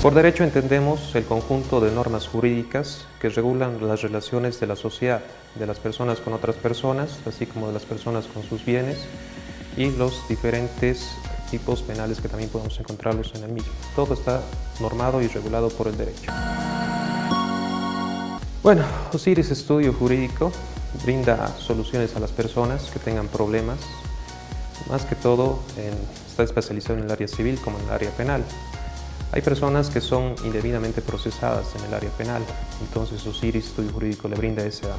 Por derecho entendemos el conjunto de normas jurídicas que regulan las relaciones de la sociedad, de las personas con otras personas, así como de las personas con sus bienes y los diferentes tipos penales que también podemos encontrarlos en el mismo. Todo está normado y regulado por el derecho. Bueno, Osiris Estudio Jurídico brinda soluciones a las personas que tengan problemas, más que todo está especializado en el área civil como en el área penal. Hay personas que son indebidamente procesadas en el área penal, entonces Osiris Estudio Jurídico le brinda esa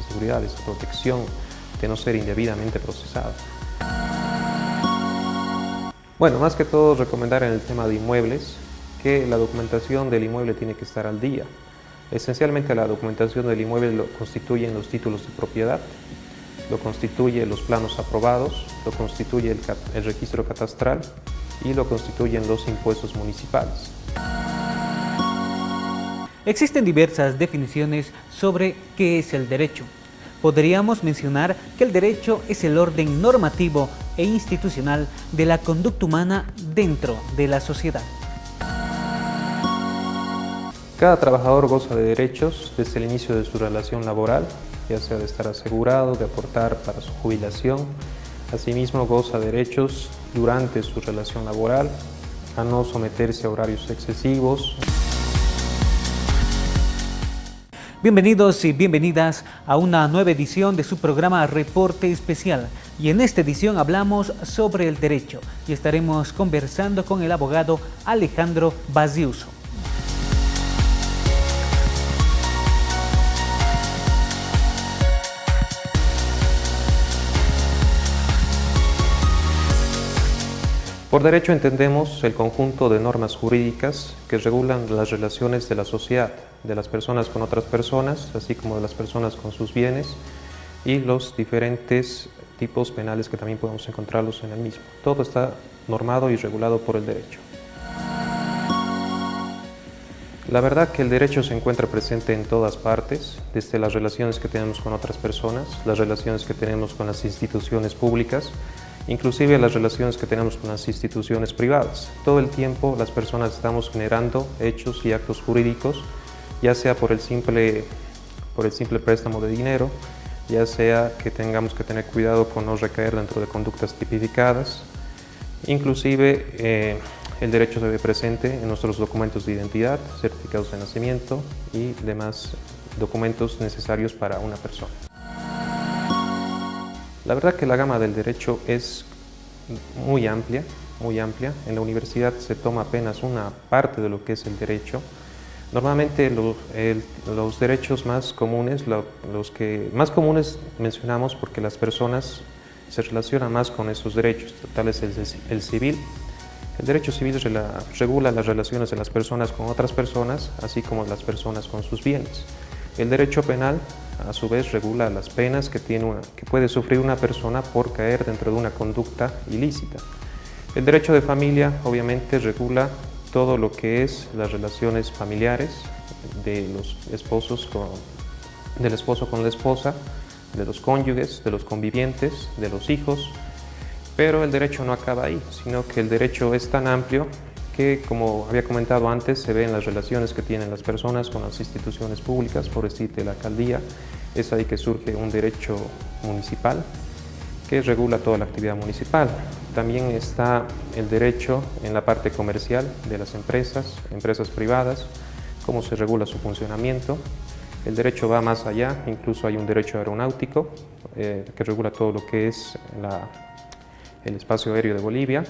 seguridad, esa protección de no ser indebidamente procesado. Bueno, más que todo recomendar en el tema de inmuebles que la documentación del inmueble tiene que estar al día. Esencialmente la documentación del inmueble lo constituyen los títulos de propiedad, lo constituye los planos aprobados, lo constituye el registro catastral y lo constituyen los impuestos municipales. Existen diversas definiciones sobre qué es el derecho. Podríamos mencionar que el derecho es el orden normativo e institucional de la conducta humana dentro de la sociedad. Cada trabajador goza de derechos desde el inicio de su relación laboral, ya sea de estar asegurado, de aportar para su jubilación. Asimismo, goza de derechos durante su relación laboral, a no someterse a horarios excesivos. Bienvenidos y bienvenidas a una nueva edición de su programa Reporte Especial. Y en esta edición hablamos sobre el derecho y estaremos conversando con el abogado Alejandro Baziuso. Por derecho entendemos el conjunto de normas jurídicas que regulan las relaciones de la sociedad, de las personas con otras personas, así como de las personas con sus bienes y los diferentes tipos penales que también podemos encontrarlos en el mismo. Todo está normado y regulado por el derecho. La verdad que el derecho se encuentra presente en todas partes, desde las relaciones que tenemos con otras personas, las relaciones que tenemos con las instituciones públicas, inclusive las relaciones que tenemos con las instituciones privadas. Todo el tiempo las personas estamos generando hechos y actos jurídicos, ya sea por el simple préstamo de dinero, ya sea que tengamos que tener cuidado con no recaer dentro de conductas tipificadas. Inclusive el derecho se ve presente en nuestros documentos de identidad, certificados de nacimiento y demás documentos necesarios para una persona. La verdad que la gama del derecho es muy amplia. En la universidad se toma apenas una parte de lo que es el derecho. Normalmente los derechos más comunes, los que más comunes mencionamos porque las personas se relacionan más con esos derechos, tal es el civil. El derecho civil regula las relaciones de las personas con otras personas, así como las personas con sus bienes. El derecho penal, a su vez, regula las penas que puede sufrir una persona por caer dentro de una conducta ilícita. El derecho de familia, obviamente, regula todo lo que es las relaciones familiares del esposo con la esposa, de los cónyuges, de los convivientes, de los hijos. Pero el derecho no acaba ahí, sino que el derecho es tan amplio que, como había comentado antes, se ve en las relaciones que tienen las personas con las instituciones públicas, por decirte la alcaldía. Es ahí que surge un derecho municipal que regula toda la actividad municipal. También está el derecho en la parte comercial de las empresas privadas, cómo se regula su funcionamiento. El derecho va más allá, incluso hay un derecho aeronáutico que regula todo lo que es el espacio aéreo de Bolivia.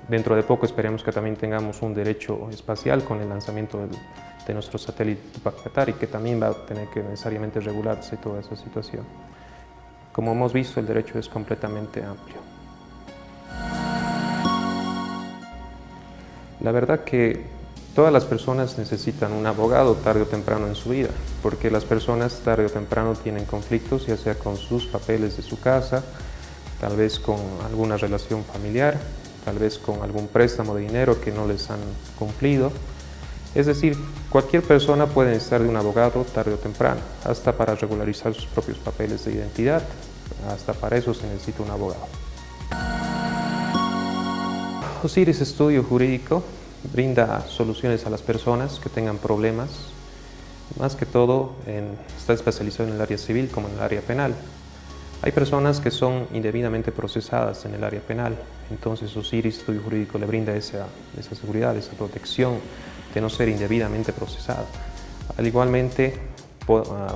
Dentro de poco esperemos que también tengamos un derecho espacial con el lanzamiento de nuestro satélite Tupac Katari, que también va a tener que necesariamente regularse toda esa situación. Como hemos visto, el derecho es completamente amplio. La verdad que todas las personas necesitan un abogado tarde o temprano en su vida, porque las personas tarde o temprano tienen conflictos, ya sea con sus papeles de su casa, tal vez con alguna relación familiar, tal vez con algún préstamo de dinero que no les han cumplido. Es decir, cualquier persona puede necesitar de un abogado tarde o temprano, hasta para regularizar sus propios papeles de identidad, hasta para eso se necesita un abogado. Osiris Estudio Jurídico brinda soluciones a las personas que tengan problemas. Más que todo está especializado en el área civil como en el área penal. Hay personas que son indebidamente procesadas en el área penal, entonces Osiris Estudio Jurídico le brinda esa seguridad, esa protección de no ser indebidamente procesado. Al igualmente,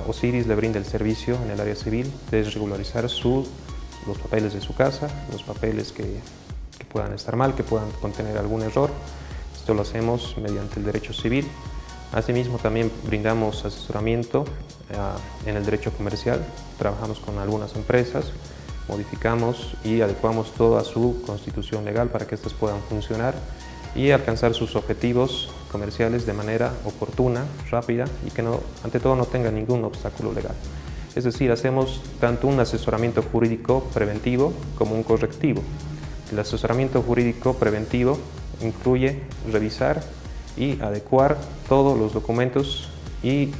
Osiris le brinda el servicio en el área civil de regularizar los papeles de su casa, los papeles que puedan estar mal, que puedan contener algún error. Esto lo hacemos mediante el derecho civil. Asimismo, también brindamos asesoramiento en el derecho comercial. Trabajamos con algunas empresas, modificamos y adecuamos toda su constitución legal para que éstas puedan funcionar y alcanzar sus objetivos comerciales de manera oportuna, rápida y que ante todo no tenga ningún obstáculo legal. Es decir, hacemos tanto un asesoramiento jurídico preventivo como un correctivo. El asesoramiento jurídico preventivo incluye revisar y adecuar todos los documentos y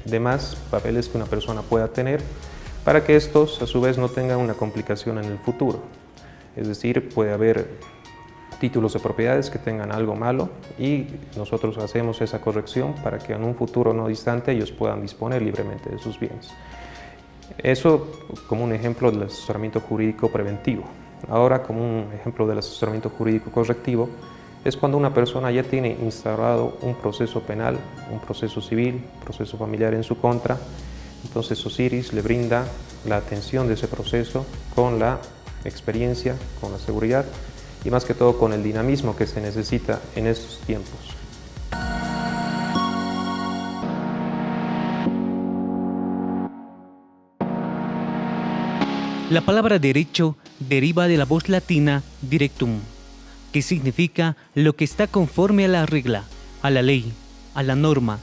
demás papeles que una persona pueda tener para que estos a su vez no tengan una complicación en el futuro. Es decir, puede haber títulos de propiedades que tengan algo malo y nosotros hacemos esa corrección para que en un futuro no distante ellos puedan disponer libremente de sus bienes. Eso como un ejemplo del asesoramiento jurídico preventivo. Ahora, como un ejemplo del asesoramiento jurídico correctivo, es cuando una persona ya tiene instaurado un proceso penal, un proceso civil, un proceso familiar en su contra. Entonces Osiris le brinda la atención de ese proceso con la experiencia, con la seguridad y más que todo con el dinamismo que se necesita en estos tiempos. La palabra derecho deriva de la voz latina directum, que significa lo que está conforme a la regla, a la ley, a la norma,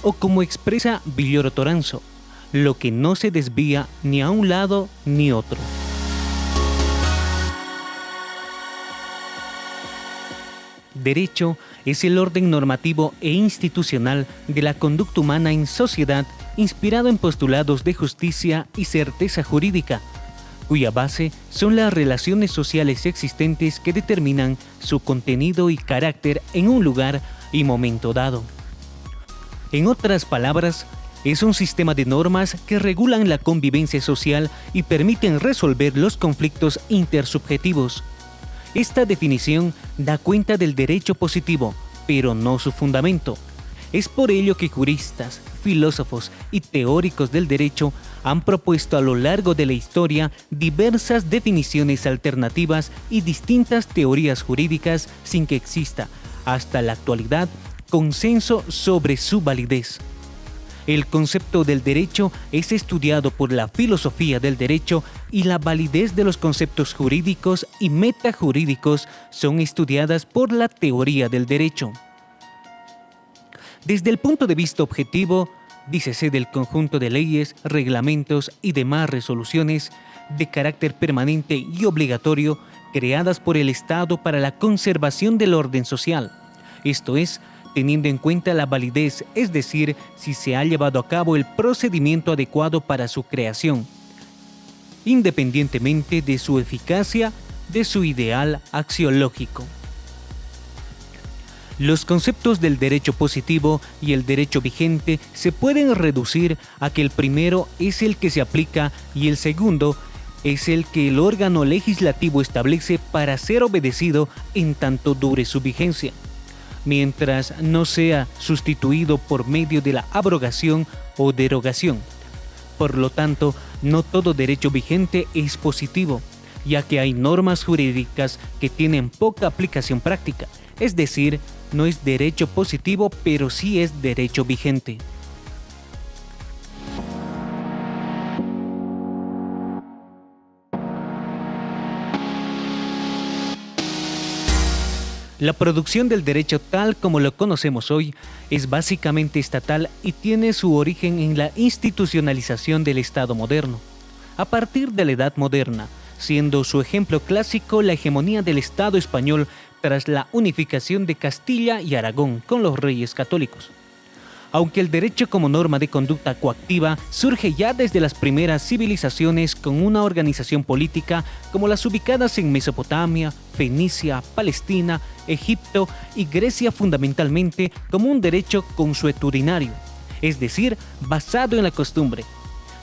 o como expresa Villoro Toranzo, lo que no se desvía ni a un lado ni otro. Derecho es el orden normativo e institucional de la conducta humana en sociedad inspirado en postulados de justicia y certeza jurídica, cuya base son las relaciones sociales existentes que determinan su contenido y carácter en un lugar y momento dado. En otras palabras, es un sistema de normas que regulan la convivencia social y permiten resolver los conflictos intersubjetivos. Esta definición da cuenta del derecho positivo, pero no su fundamento. Es por ello que juristas, filósofos y teóricos del derecho han propuesto a lo largo de la historia diversas definiciones alternativas y distintas teorías jurídicas sin que exista, hasta la actualidad, consenso sobre su validez. El concepto del derecho es estudiado por la filosofía del derecho y la validez de los conceptos jurídicos y metajurídicos son estudiadas por la teoría del derecho. Desde el punto de vista objetivo, dícese del conjunto de leyes, reglamentos y demás resoluciones de carácter permanente y obligatorio creadas por el Estado para la conservación del orden social, esto es, teniendo en cuenta la validez, es decir, si se ha llevado a cabo el procedimiento adecuado para su creación, independientemente de su eficacia, de su ideal axiológico. Los conceptos del derecho positivo y el derecho vigente se pueden reducir a que el primero es el que se aplica y el segundo es el que el órgano legislativo establece para ser obedecido en tanto dure su vigencia, mientras no sea sustituido por medio de la abrogación o derogación. Por lo tanto, no todo derecho vigente es positivo, ya que hay normas jurídicas que tienen poca aplicación práctica, es decir, no es derecho positivo, pero sí es derecho vigente. La producción del derecho tal como lo conocemos hoy es básicamente estatal y tiene su origen en la institucionalización del Estado moderno. A partir de la Edad Moderna, siendo su ejemplo clásico la hegemonía del Estado español tras la unificación de Castilla y Aragón con los reyes católicos. Aunque el derecho como norma de conducta coactiva surge ya desde las primeras civilizaciones con una organización política como las ubicadas en Mesopotamia, Fenicia, Palestina, Egipto y Grecia, fundamentalmente como un derecho consuetudinario, es decir, basado en la costumbre.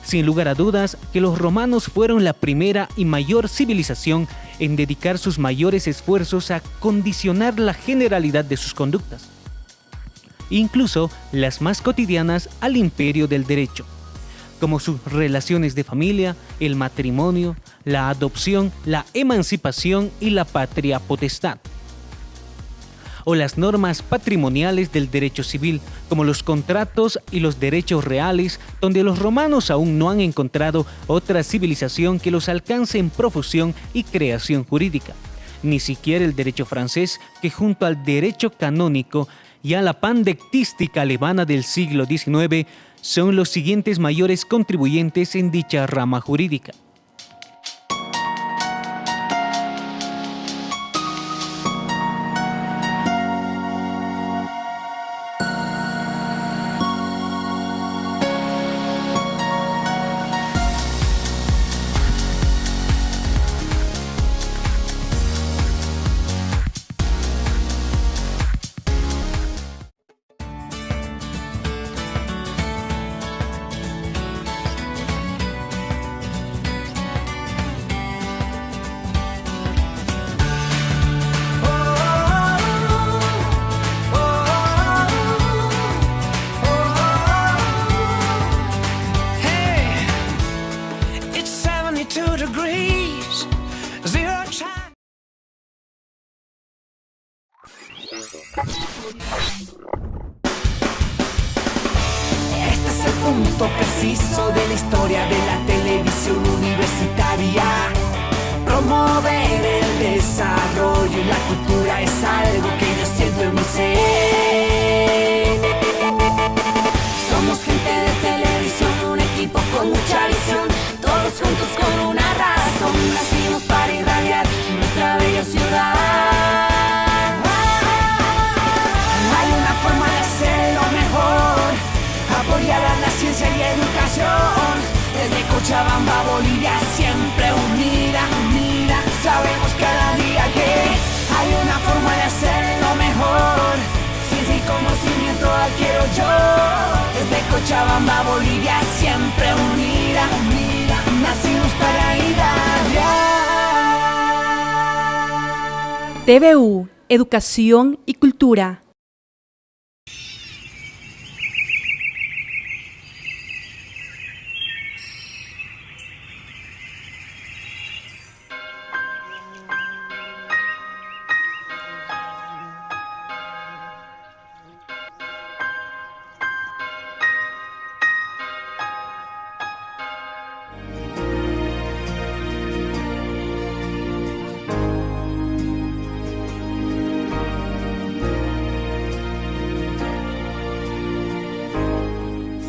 Sin lugar a dudas que los romanos fueron la primera y mayor civilización en dedicar sus mayores esfuerzos a condicionar la generalidad de sus conductas, incluso las más cotidianas, al imperio del derecho, como sus relaciones de familia, el matrimonio, la adopción, la emancipación y la patria potestad, o las normas patrimoniales del derecho civil, como los contratos y los derechos reales, donde los romanos aún no han encontrado otra civilización que los alcance en profusión y creación jurídica. Ni siquiera el derecho francés, que junto al derecho canónico y a la pandectística alemana del siglo XIX son los siguientes mayores contribuyentes en dicha rama jurídica. Este es el punto preciso de la historia de la televisión universitaria. Promover el desarrollo y la cultura es algo que yo siento en mi ser. Somos gente de televisión, un equipo con mucha visión, todos juntos con una razón. Nacimos para irradiar nuestra bella ciudad. Hay una forma de hacerlo mejor, apoyar a la ciencia y educación. Desde Cochabamba, Bolivia, siempre unida, unida. Sabemos cada día que hay una forma de hacerlo mejor. Ciencia y conocimiento adquiero yo. Desde Cochabamba, Bolivia, siempre unida, unida. Nacimos para irradiar. TVU, Educación y Cultura.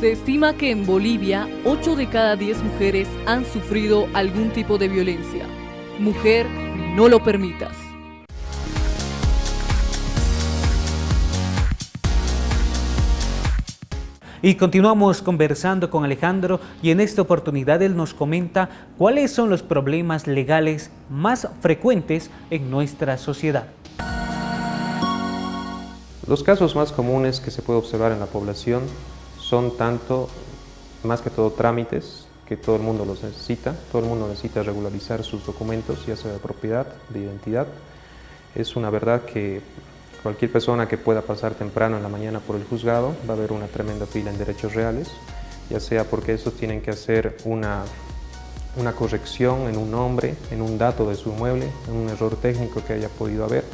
Se estima que en Bolivia 8 de cada 10 mujeres han sufrido algún tipo de violencia. Mujer, no lo permitas. Y continuamos conversando con Alejandro y en esta oportunidad él nos comenta cuáles son los problemas legales más frecuentes en nuestra sociedad. Los casos más comunes que se puede observar en la población son tanto, más que todo, trámites, que todo el mundo los necesita. Todo el mundo necesita regularizar sus documentos, ya sea de propiedad, de identidad. Es una verdad que cualquier persona que pueda pasar temprano en la mañana por el juzgado va a haber una tremenda fila en derechos reales, ya sea porque estos tienen que hacer una corrección en un nombre, en un dato de su inmueble, en un error técnico que haya podido haber.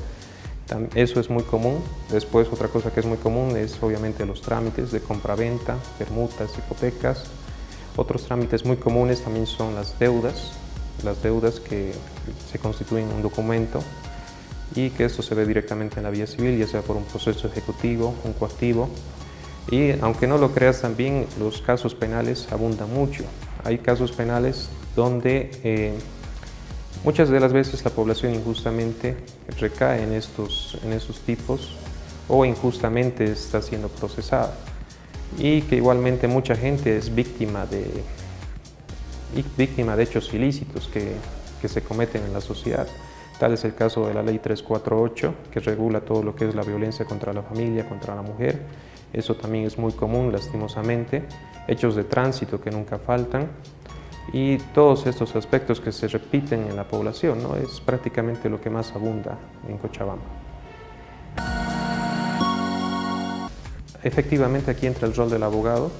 Eso es muy común. Después, otra cosa que es muy común es obviamente los trámites de compra-venta, permutas, hipotecas. Otros trámites muy comunes también son las deudas que se constituyen en un documento y que esto se ve directamente en la vía civil, ya sea por un proceso ejecutivo, un coactivo. Y aunque no lo creas, también los casos penales abundan mucho. Hay casos penales donde muchas de las veces la población injustamente recae en estos tipos o injustamente está siendo procesada. y que igualmente mucha gente es víctima de hechos ilícitos que se cometen en la sociedad. Tal es el caso de la Ley 348, que regula todo lo que es la violencia contra la familia, contra la mujer. Eso también es muy común, lastimosamente. Hechos de tránsito que nunca faltan. Y todos estos aspectos que se repiten en la población, ¿no? Es prácticamente lo que más abunda en Cochabamba. Efectivamente, aquí entra el rol del abogado.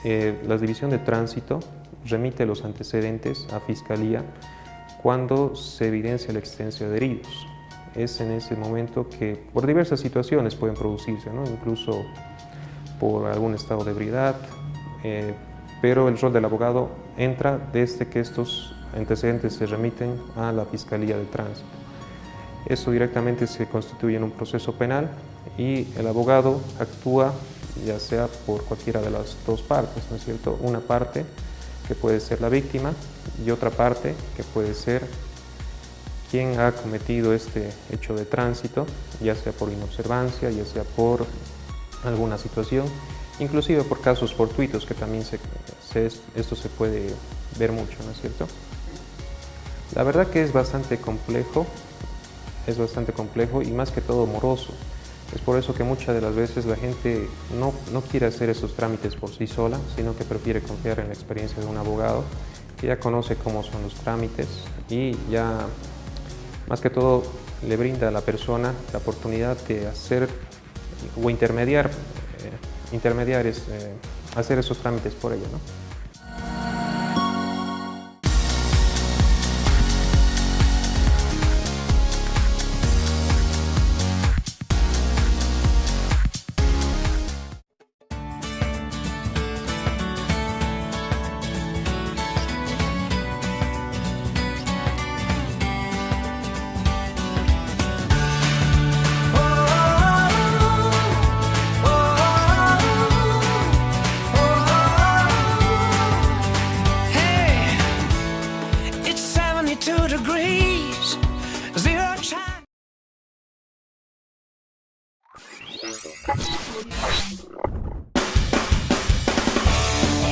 La División de Tránsito remite los antecedentes a Fiscalía cuando se evidencia la existencia de heridos. Es en ese momento que por diversas situaciones pueden producirse, ¿no? Incluso por algún estado de ebriedad, pero el rol del abogado entra desde que estos antecedentes se remiten a la Fiscalía de Tránsito. Esto directamente se constituye en un proceso penal y el abogado actúa ya sea por cualquiera de las dos partes, ¿no es cierto? Una parte que puede ser la víctima y otra parte que puede ser quien ha cometido este hecho de tránsito, ya sea por inobservancia, ya sea por alguna situación, inclusive por casos fortuitos que también esto se puede ver mucho, ¿no es cierto? La verdad que es bastante complejo y más que todo moroso. Es por eso que muchas de las veces la gente no quiere hacer esos trámites por sí sola, sino que prefiere confiar en la experiencia de un abogado que ya conoce cómo son los trámites y ya más que todo le brinda a la persona la oportunidad de hacer o hacer esos trámites por ella, ¿no?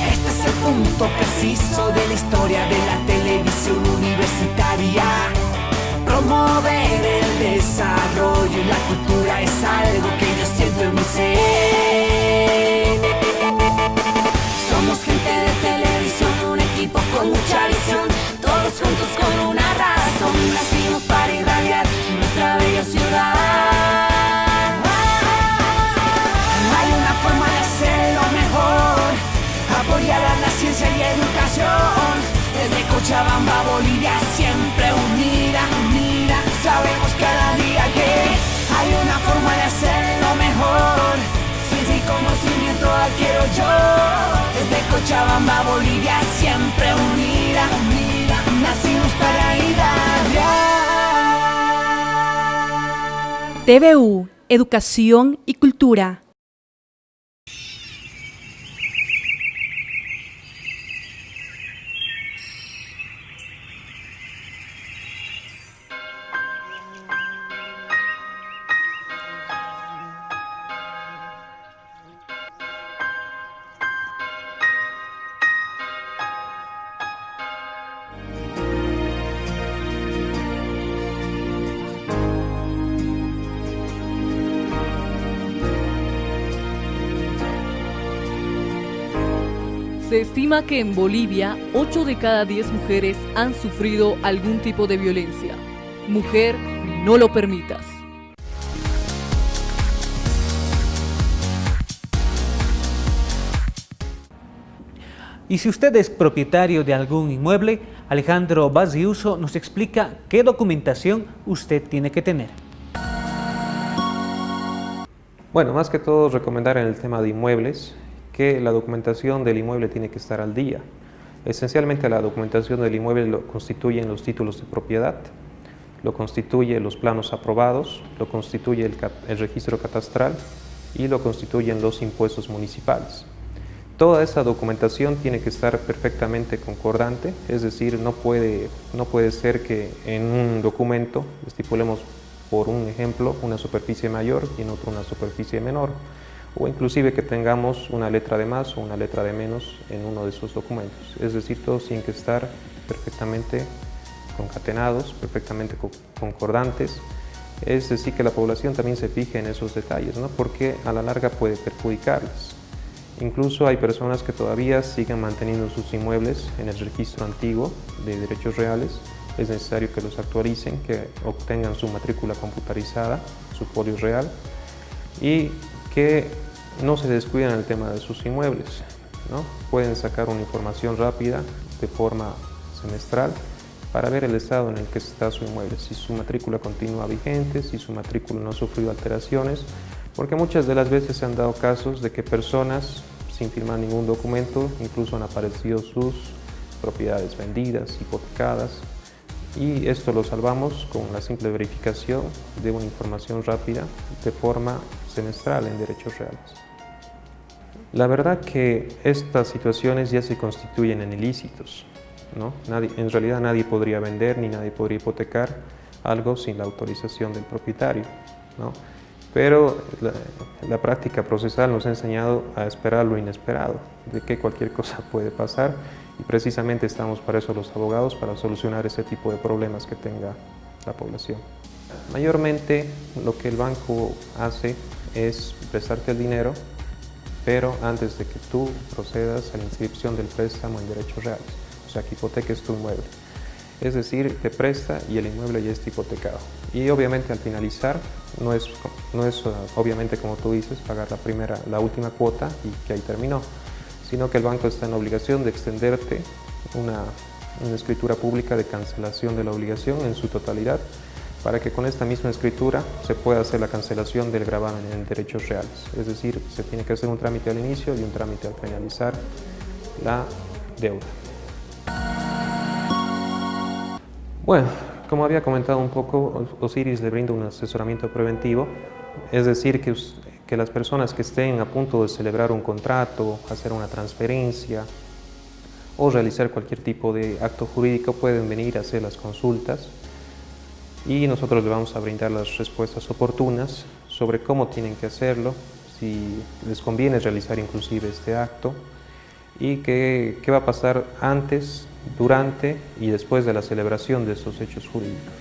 Este es el punto preciso de la historia de la televisión universitaria. Promover el desarrollo y la cultura es algo que yo siento en mi ser. Somos gente de televisión, un equipo con mucha visión, todos juntos con una razón. Nacimos para irradiar nuestra bella ciudad. Hay una forma de hacerlo mejor, apoyar a la ciencia y educación. Desde Cochabamba, Bolivia, siempre unida, unida. Sabemos cada día que hay una forma de hacerlo mejor. Ciencia y conocimiento adquiero yo. Desde Cochabamba, Bolivia, siempre unida, unida. Nacimos para irradiar. TVU, Educación y Cultura. Se estima que en Bolivia 8 de cada 10 mujeres han sufrido algún tipo de violencia. Mujer, no lo permitas. Y si usted es propietario de algún inmueble, Alejandro Baziuso nos explica qué documentación usted tiene que tener. Bueno, más que todo recomendar en el tema de inmuebles que la documentación del inmueble tiene que estar al día. Esencialmente la documentación del inmueble lo constituyen los títulos de propiedad, lo constituye los planos aprobados, lo constituye el registro catastral y lo constituyen los impuestos municipales. Toda esa documentación tiene que estar perfectamente concordante, es decir, no puede ser que en un documento estipulemos, por un ejemplo, una superficie mayor y en otro una superficie menor, o inclusive que tengamos una letra de más o una letra de menos en uno de esos documentos. Es decir, todos tienen que estar perfectamente concatenados, perfectamente concordantes. Es decir, que la población también se fije en esos detalles, ¿no? Porque a la larga puede perjudicarles. Incluso hay personas que todavía siguen manteniendo sus inmuebles en el registro antiguo de derechos reales. Es necesario que los actualicen, que obtengan su matrícula computarizada, su folio real, y que no se descuiden en el tema de sus inmuebles, ¿no? Pueden sacar una información rápida de forma semestral para ver el estado en el que está su inmueble, si su matrícula continúa vigente, si su matrícula no ha sufrido alteraciones, porque muchas de las veces se han dado casos de que personas sin firmar ningún documento incluso han aparecido sus propiedades vendidas, hipotecadas, y esto lo salvamos con la simple verificación de una información rápida de forma semestral en derechos reales. La verdad que estas situaciones ya se constituyen en ilícitos, ¿no? En realidad nadie podría vender ni nadie podría hipotecar algo sin la autorización del propietario, ¿no? Pero la práctica procesal nos ha enseñado a esperar lo inesperado, de que cualquier cosa puede pasar, y precisamente estamos para eso los abogados, para solucionar ese tipo de problemas que tenga la población. Mayormente lo que el banco hace es prestarte el dinero, pero antes de que tú procedas a la inscripción del préstamo en derechos reales, o sea, que hipoteques tu inmueble. Es decir, te presta y el inmueble ya está hipotecado. Y obviamente al finalizar, no es obviamente como tú dices, pagar la última cuota y que ahí terminó, sino que el banco está en la obligación de extenderte una escritura pública de cancelación de la obligación en su totalidad, para que con esta misma escritura se pueda hacer la cancelación del gravamen en derechos reales. Es decir, se tiene que hacer un trámite al inicio y un trámite al finalizar la deuda. Bueno, como había comentado un poco, Osiris le brinda un asesoramiento preventivo, es decir, que las personas que estén a punto de celebrar un contrato, hacer una transferencia o realizar cualquier tipo de acto jurídico pueden venir a hacer las consultas y nosotros les vamos a brindar las respuestas oportunas sobre cómo tienen que hacerlo, si les conviene realizar inclusive este acto y qué va a pasar antes, durante y después de la celebración de estos hechos jurídicos.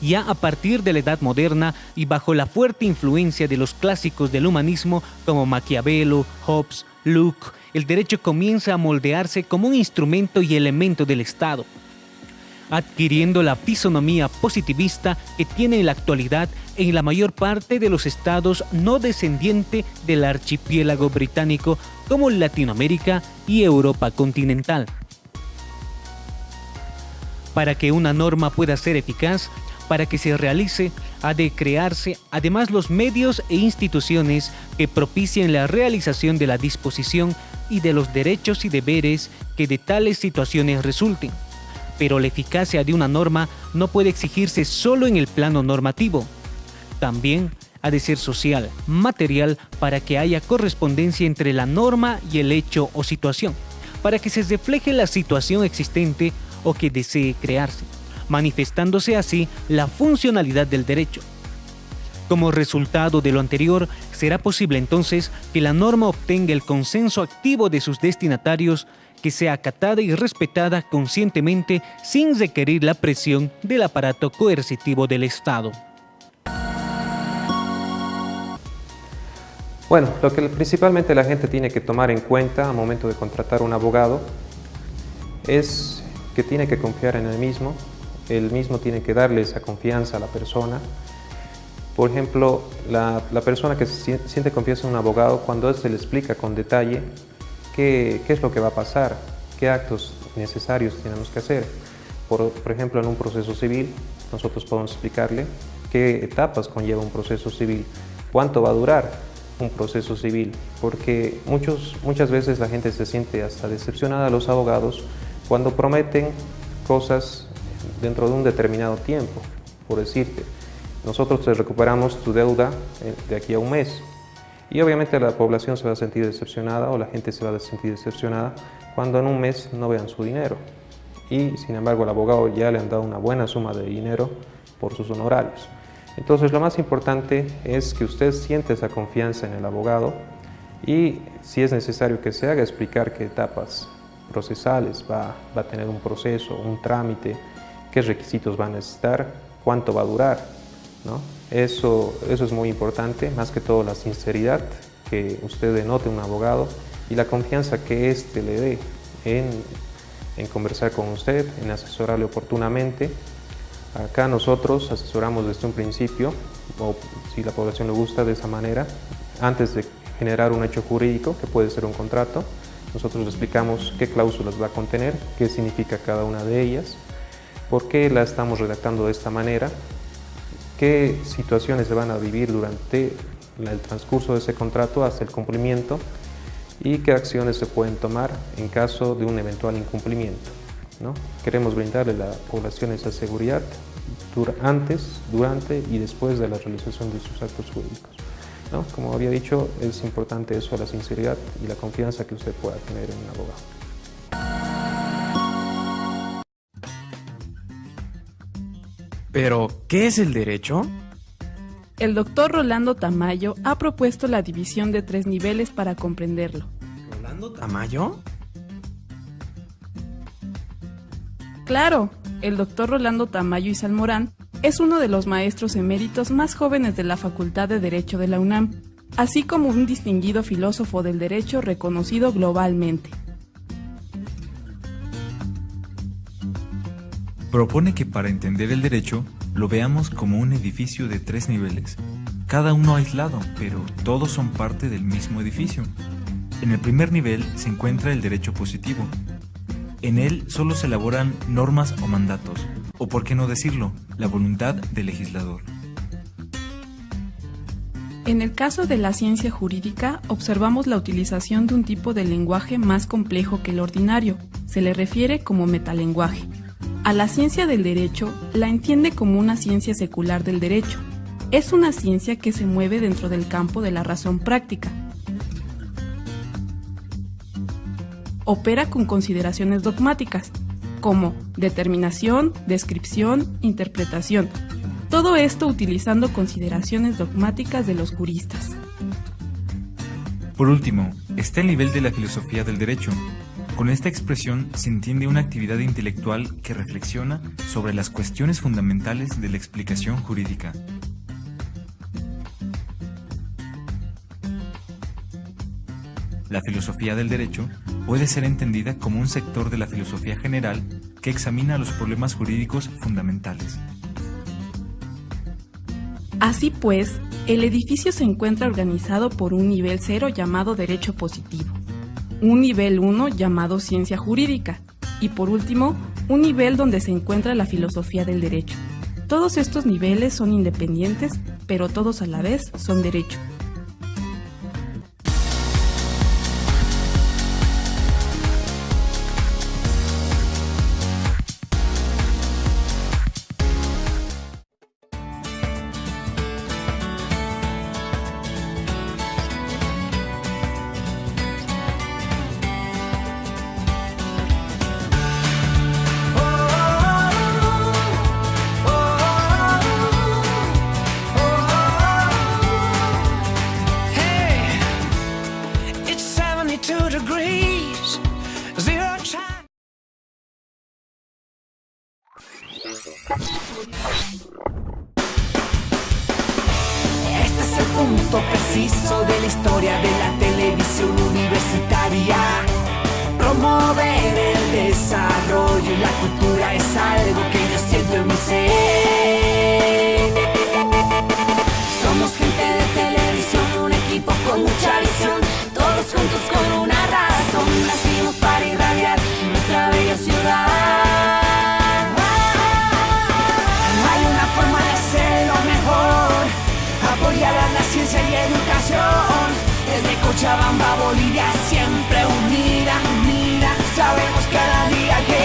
Ya a partir de la Edad Moderna y bajo la fuerte influencia de los clásicos del humanismo como Maquiavelo, Hobbes, Locke, el derecho comienza a moldearse como un instrumento y elemento del Estado, adquiriendo la fisonomía positivista que tiene en la actualidad en la mayor parte de los estados no descendientes del archipiélago británico como Latinoamérica y Europa continental. Para que una norma pueda ser eficaz, para que se realice, ha de crearse además los medios e instituciones que propicien la realización de la disposición y de los derechos y deberes que de tales situaciones resulten. Pero la eficacia de una norma no puede exigirse solo en el plano normativo. También ha de ser social, material, para que haya correspondencia entre la norma y el hecho o situación, para que se refleje la situación existente o que desee crearse, manifestándose así la funcionalidad del derecho. Como resultado de lo anterior, será posible entonces que la norma obtenga el consenso activo de sus destinatarios, que sea acatada y respetada conscientemente sin requerir la presión del aparato coercitivo del Estado. Bueno, lo que principalmente la gente tiene que tomar en cuenta al momento de contratar un abogado es que tiene que confiar en él mismo tiene que darle esa confianza a la persona. Por ejemplo, la persona que siente confianza en un abogado, cuando él se le explica con detalle qué es lo que va a pasar, qué actos necesarios tenemos que hacer. Por ejemplo, en un proceso civil, nosotros podemos explicarle qué etapas conlleva un proceso civil, cuánto va a durar un proceso civil, porque muchas veces la gente se siente hasta decepcionada a los abogados cuando prometen cosas dentro de un determinado tiempo. Por decirte, nosotros te recuperamos tu deuda de aquí a un mes, y obviamente la población se va a sentir decepcionada o la gente se va a sentir decepcionada cuando en un mes no vean su dinero, y sin embargo al abogado ya le han dado una buena suma de dinero por sus honorarios. Entonces lo más importante es que usted siente esa confianza en el abogado y si es necesario que se haga explicar qué etapas procesales va a tener un proceso, un trámite, qué requisitos va a necesitar, cuánto va a durar, ¿no? Eso es muy importante, más que todo la sinceridad que usted denote a un abogado y la confianza que éste le dé en conversar con usted, en asesorarle oportunamente. Acá nosotros asesoramos desde un principio, o si la población le gusta de esa manera, antes de generar un hecho jurídico, que puede ser un contrato, nosotros le explicamos qué cláusulas va a contener, qué significa cada una de ellas, por qué la estamos redactando de esta manera, qué situaciones se van a vivir durante el transcurso de ese contrato hasta el cumplimiento y qué acciones se pueden tomar en caso de un eventual incumplimiento, ¿no? Queremos brindarle a la población esa seguridad antes, durante y después de la realización de sus actos jurídicos, ¿no? Como había dicho, es importante eso, la sinceridad y la confianza que usted pueda tener en un abogado. ¿Pero qué es el derecho? El doctor Rolando Tamayo ha propuesto la división de 3 niveles para comprenderlo. ¿Rolando Tamayo? Claro, el doctor Rolando Tamayo y Salmorán es uno de los maestros eméritos más jóvenes de la Facultad de Derecho de la UNAM, así como un distinguido filósofo del derecho reconocido globalmente. Propone que para entender el derecho lo veamos como un edificio de 3 niveles, cada uno aislado, pero todos son parte del mismo edificio. En el primer nivel se encuentra el derecho positivo. En él solo se elaboran normas o mandatos, o por qué no decirlo, la voluntad del legislador. En el caso de la ciencia jurídica, observamos la utilización de un tipo de lenguaje más complejo que el ordinario. Se le refiere como metalenguaje. A la ciencia del derecho la entiende como una ciencia secular del derecho. Es una ciencia que se mueve dentro del campo de la razón práctica. Opera con consideraciones dogmáticas, como determinación, descripción, interpretación. Todo esto utilizando consideraciones dogmáticas de los juristas. Por último, está el nivel de la filosofía del derecho. Con esta expresión se entiende una actividad intelectual que reflexiona sobre las cuestiones fundamentales de la explicación jurídica. La filosofía del derecho puede ser entendida como un sector de la filosofía general que examina los problemas jurídicos fundamentales. Así pues, el edificio se encuentra organizado por un nivel 0 llamado derecho positivo, un nivel 1 llamado ciencia jurídica y por último, un nivel donde se encuentra la filosofía del derecho. Todos estos niveles son independientes, pero todos a la vez son derecho. Este es el punto preciso de la historia de la televisión universitaria. Promover el desarrollo y la cultura es algo que yo siento en mi ser. Somos gente de televisión, un equipo con mucha visión, todos juntos con una razón. Nacimos para irradiar nuestra bella ciudad. Hay una forma de hacerlo mejor, apoyar a la ciencia y educación. Desde Cochabamba, Bolivia, siempre unida, unida. Sabemos cada día que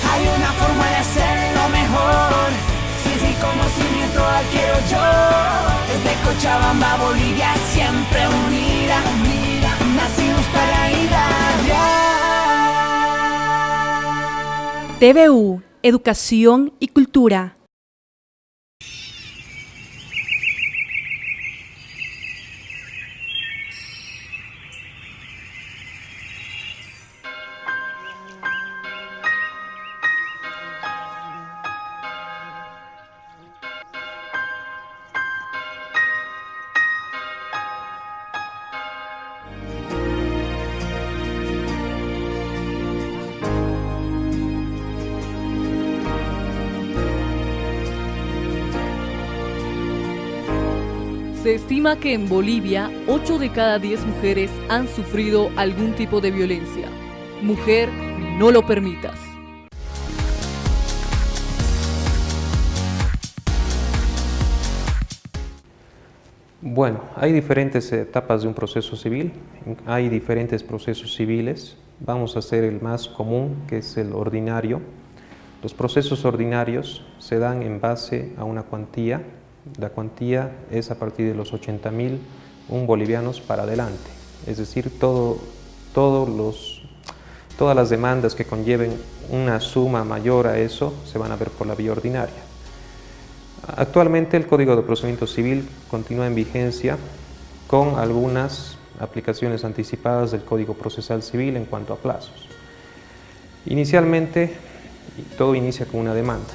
hay una forma de hacerlo mejor. Ciencia y conocimiento adquiero yo. Desde Cochabamba, Bolivia, siempre unida, unida. Nacimos para irradiar. TVU, Educación y Cultura. Se estima que en Bolivia 8 de cada 10 mujeres han sufrido algún tipo de violencia. Mujer, no lo permitas. Bueno, hay diferentes etapas de un proceso civil, hay diferentes procesos civiles. Vamos a hacer el más común, que es el ordinario. Los procesos ordinarios se dan en base a una cuantía. La cuantía es a partir de los 80.000 bolivianos para adelante. Es decir, todas las demandas que conlleven una suma mayor a eso se van a ver por la vía ordinaria. Actualmente el Código de Procedimiento Civil continúa en vigencia con algunas aplicaciones anticipadas del Código Procesal Civil en cuanto a plazos. Inicialmente, todo inicia con una demanda,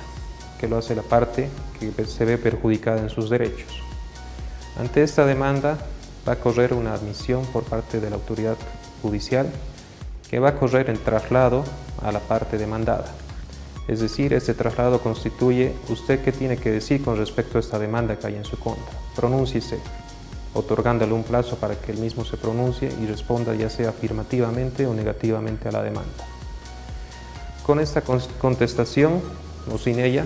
que lo hace la parte que se ve perjudicada en sus derechos. Ante esta demanda va a correr una admisión por parte de la autoridad judicial, que va a correr en traslado a la parte demandada. Es decir, este traslado constituye usted qué tiene que decir con respecto a esta demanda que hay en su contra. Pronúnciese, otorgándole un plazo para que él mismo se pronuncie y responda ya sea afirmativamente o negativamente a la demanda. Con esta contestación, o sin ella,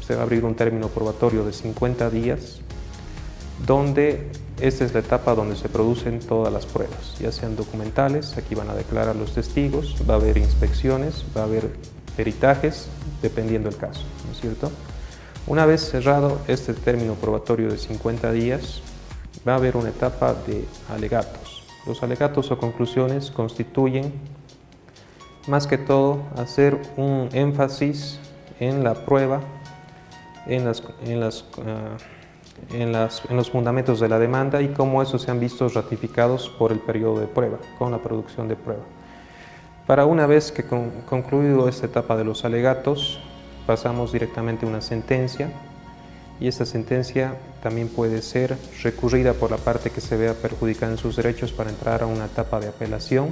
se va a abrir un término probatorio de 50 días, donde esta es la etapa donde se producen todas las pruebas, ya sean documentales, aquí van a declarar los testigos, va a haber inspecciones, va a haber peritajes, dependiendo del caso, ¿no es cierto? Una vez cerrado este término probatorio de 50 días, va a haber una etapa de alegatos. Los alegatos o conclusiones constituyen, más que todo, hacer un énfasis en la prueba, en los fundamentos de la demanda y cómo esos se han visto ratificados por el periodo de prueba, con la producción de prueba. Para una vez que concluido esta etapa de los alegatos, pasamos directamente a una sentencia, y esta sentencia también puede ser recurrida por la parte que se vea perjudicada en sus derechos para entrar a una etapa de apelación,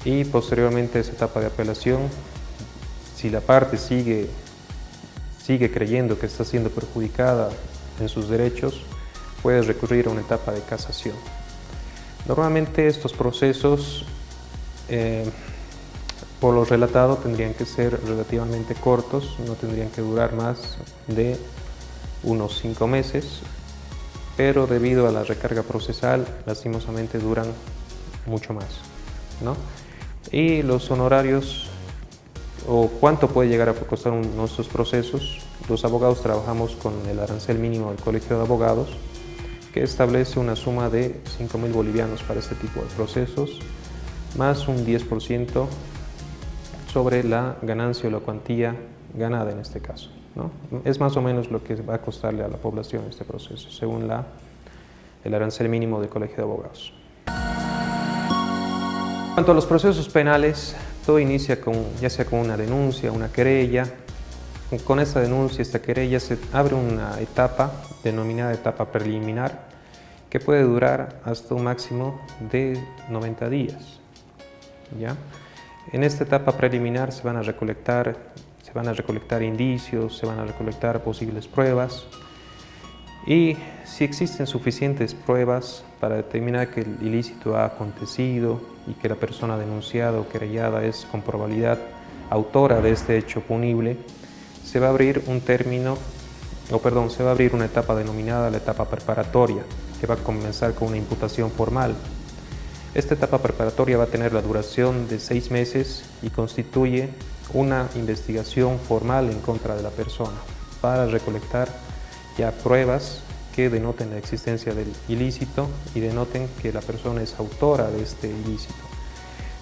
y posteriormente a esa etapa de apelación, si la parte sigue creyendo que está siendo perjudicada en sus derechos, puede recurrir a una etapa de casación. Normalmente estos procesos, por lo relatado, tendrían que ser relativamente cortos, no tendrían que durar más de unos 5 meses, pero debido a la recarga procesal, lastimosamente duran mucho más, ¿no? Y los honorarios, o cuánto puede llegar a costar nuestros procesos, los abogados trabajamos con el arancel mínimo del Colegio de Abogados, que establece una suma de 5.000 bolivianos para este tipo de procesos, más un 10% sobre la ganancia o la cuantía ganada en este caso, ¿no? Es más o menos lo que va a costarle a la población este proceso, según el arancel mínimo del Colegio de Abogados. En cuanto a los procesos penales, todo inicia ya sea con una denuncia, una querella. Con esta denuncia, esta querella, se abre una etapa denominada etapa preliminar, que puede durar hasta un máximo de 90 días. ¿Ya? En esta etapa preliminar se van a recolectar indicios, se van a recolectar posibles pruebas, y si existen suficientes pruebas para determinar que el ilícito ha acontecido y que la persona denunciada o querellada es con probabilidad autora de este hecho punible, se va a abrir una etapa denominada la etapa preparatoria, que va a comenzar con una imputación formal. Esta etapa preparatoria va a tener la duración de 6 meses y constituye una investigación formal en contra de la persona para recolectar ya pruebas que denoten la existencia del ilícito y denoten que la persona es autora de este ilícito.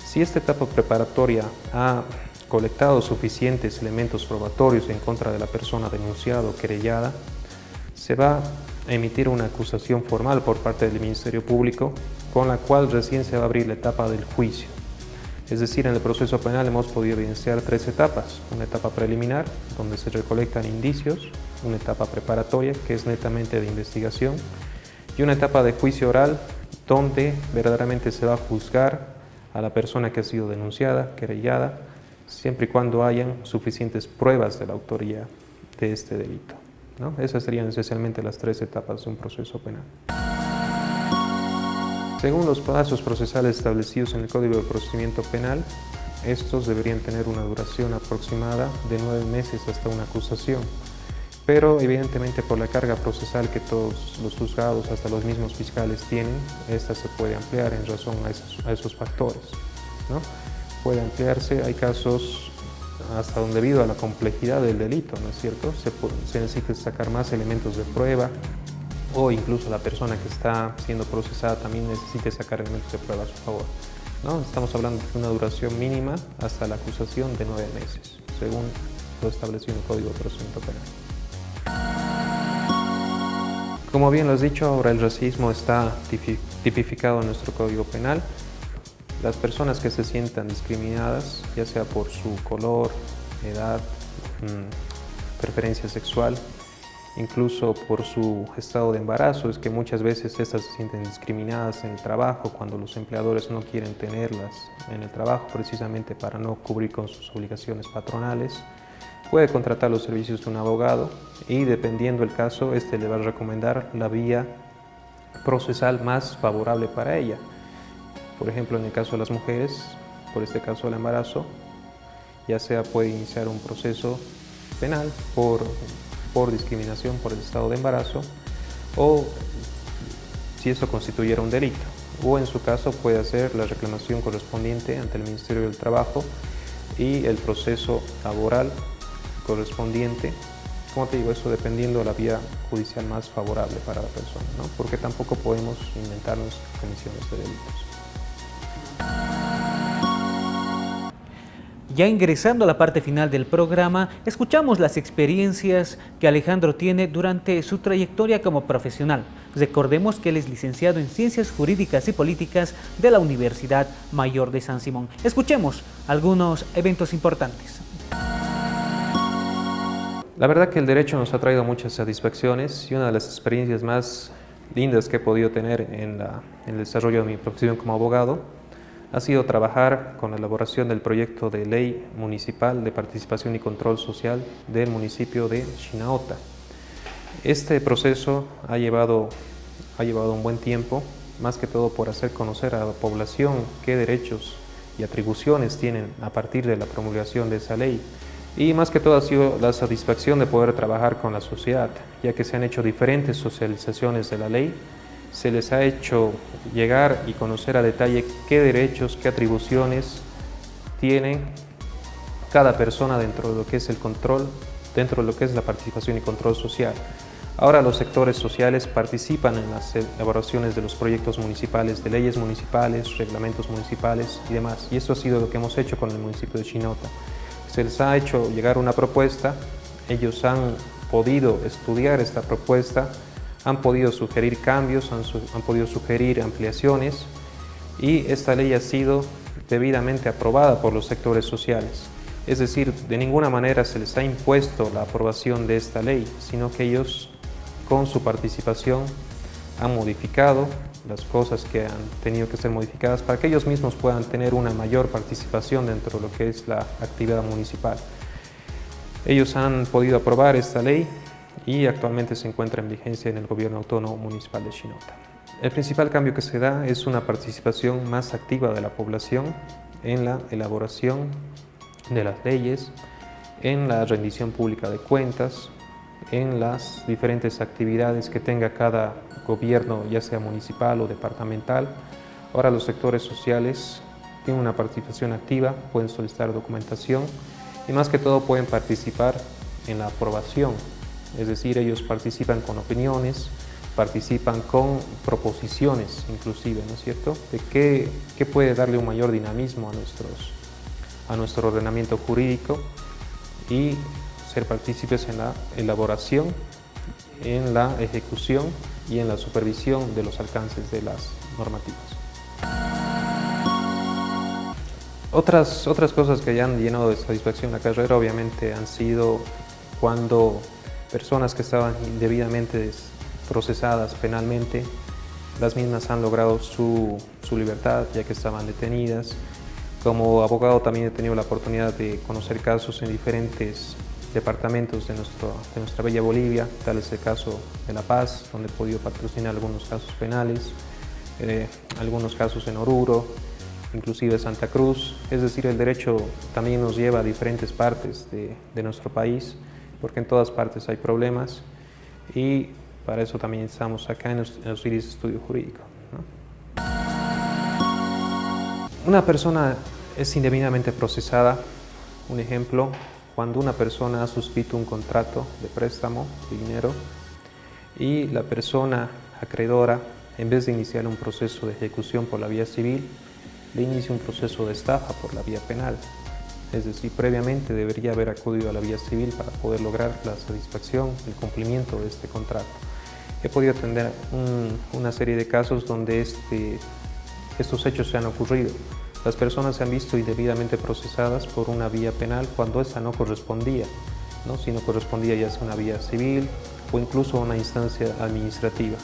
Si esta etapa preparatoria ha colectado suficientes elementos probatorios en contra de la persona denunciada o querellada, se va a emitir una acusación formal por parte del Ministerio Público, con la cual recién se va a abrir la etapa del juicio. Es decir, en el proceso penal hemos podido evidenciar 3 etapas: una etapa preliminar, donde se recolectan indicios; una etapa preparatoria, que es netamente de investigación; y una etapa de juicio oral, donde verdaderamente se va a juzgar a la persona que ha sido denunciada, querellada, siempre y cuando hayan suficientes pruebas de la autoría de este delito, ¿no? Esas serían esencialmente las 3 etapas de un proceso penal. Según los pasos procesales establecidos en el Código de Procedimiento Penal, estos deberían tener una duración aproximada de 9 meses hasta una acusación, pero evidentemente por la carga procesal que todos los juzgados, hasta los mismos fiscales tienen, esta se puede ampliar en razón a esos factores, ¿no? Puede ampliarse, hay casos hasta donde debido a la complejidad del delito, ¿no es cierto? Se necesita sacar más elementos de prueba, o incluso la persona que está siendo procesada también necesite sacar elementos de prueba a su favor, ¿no? Estamos hablando de una duración mínima hasta la acusación de 9 meses, según lo establecido en el Código de Procedimiento Penal. Como bien lo has dicho, ahora el racismo está tipificado en nuestro Código Penal. Las personas que se sientan discriminadas, ya sea por su color, edad, preferencia sexual, incluso por su estado de embarazo, es que muchas veces estas se sienten discriminadas en el trabajo cuando los empleadores no quieren tenerlas en el trabajo precisamente para no cubrir con sus obligaciones patronales. Puede contratar los servicios de un abogado y dependiendo del caso, este le va a recomendar la vía procesal más favorable para ella. Por ejemplo, en el caso de las mujeres, por este caso del embarazo, ya sea puede iniciar un proceso penal por discriminación por el estado de embarazo o si eso constituyera un delito, o en su caso puede hacer la reclamación correspondiente ante el Ministerio del Trabajo y el proceso laboral correspondiente. Como te digo, eso dependiendo de la vía judicial más favorable para la persona, ¿no? Porque tampoco podemos inventarnos comisiones de delitos. Ya ingresando a la parte final del programa, escuchamos las experiencias que Alejandro tiene durante su trayectoria como profesional. Recordemos que él es licenciado en Ciencias Jurídicas y Políticas de la Universidad Mayor de San Simón. Escuchemos algunos eventos importantes. La verdad que el derecho nos ha traído muchas satisfacciones y una de las experiencias más lindas que he podido tener en el desarrollo de mi profesión como abogado ha sido trabajar con la elaboración del proyecto de ley municipal de participación y control social del municipio de Chinaota. Este proceso ha llevado un buen tiempo, más que todo por hacer conocer a la población qué derechos y atribuciones tienen a partir de la promulgación de esa ley. Y más que todo ha sido la satisfacción de poder trabajar con la sociedad, ya que se han hecho diferentes socializaciones de la ley, se les ha hecho llegar y conocer a detalle qué derechos, qué atribuciones tiene cada persona dentro de lo que es el control, dentro de lo que es la participación y control social. Ahora los sectores sociales participan en las elaboraciones de los proyectos municipales, de leyes municipales, reglamentos municipales y demás. Y esto ha sido lo que hemos hecho con el municipio de Chinota. Se les ha hecho llegar una propuesta, ellos han podido estudiar esta propuesta, han podido sugerir cambios, han podido sugerir ampliaciones y esta ley ha sido debidamente aprobada por los sectores sociales. Es decir, de ninguna manera se les ha impuesto la aprobación de esta ley, sino que ellos con su participación han modificado las cosas que han tenido que ser modificadas para que ellos mismos puedan tener una mayor participación dentro de lo que es la actividad municipal. Ellos han podido aprobar esta ley y actualmente se encuentra en vigencia en el Gobierno Autónomo Municipal de Chinota. El principal cambio que se da es una participación más activa de la población en la elaboración de las leyes, en la rendición pública de cuentas, en las diferentes actividades que tenga cada gobierno, ya sea municipal o departamental. Ahora los sectores sociales tienen una participación activa, pueden solicitar documentación y más que todo pueden participar en la aprobación, es decir, ellos participan con opiniones, participan con proposiciones inclusive, ¿no es cierto?, de qué puede darle un mayor dinamismo a nuestro ordenamiento jurídico y ser partícipes en la elaboración, en la ejecución y en la supervisión de los alcances de las normativas. Otras cosas que ya han llenado de satisfacción la carrera obviamente han sido cuando personas que estaban indebidamente procesadas penalmente, las mismas han logrado su libertad ya que estaban detenidas. Como abogado también he tenido la oportunidad de conocer casos en diferentes departamentos de nuestra bella Bolivia, tal es el caso de La Paz, donde he podido patrocinar algunos casos penales, algunos casos en Oruro, inclusive Santa Cruz. Es decir, el derecho también nos lleva a diferentes partes de nuestro país, porque en todas partes hay problemas, y para eso también estamos acá en Osiris Estudio Jurídico, ¿no? Una persona es indebidamente procesada. Un ejemplo, cuando una persona ha suscrito un contrato de préstamo de dinero y la persona acreedora, en vez de iniciar un proceso de ejecución por la vía civil, le inicia un proceso de estafa por la vía penal. Es decir, previamente debería haber acudido a la vía civil para poder lograr la satisfacción, el cumplimiento de este contrato. He podido atender una serie de casos donde estos hechos se han ocurrido. Las personas se han visto indebidamente procesadas por una vía penal cuando esa no correspondía, ¿no? Si no correspondía ya sea una vía civil o incluso una instancia administrativa.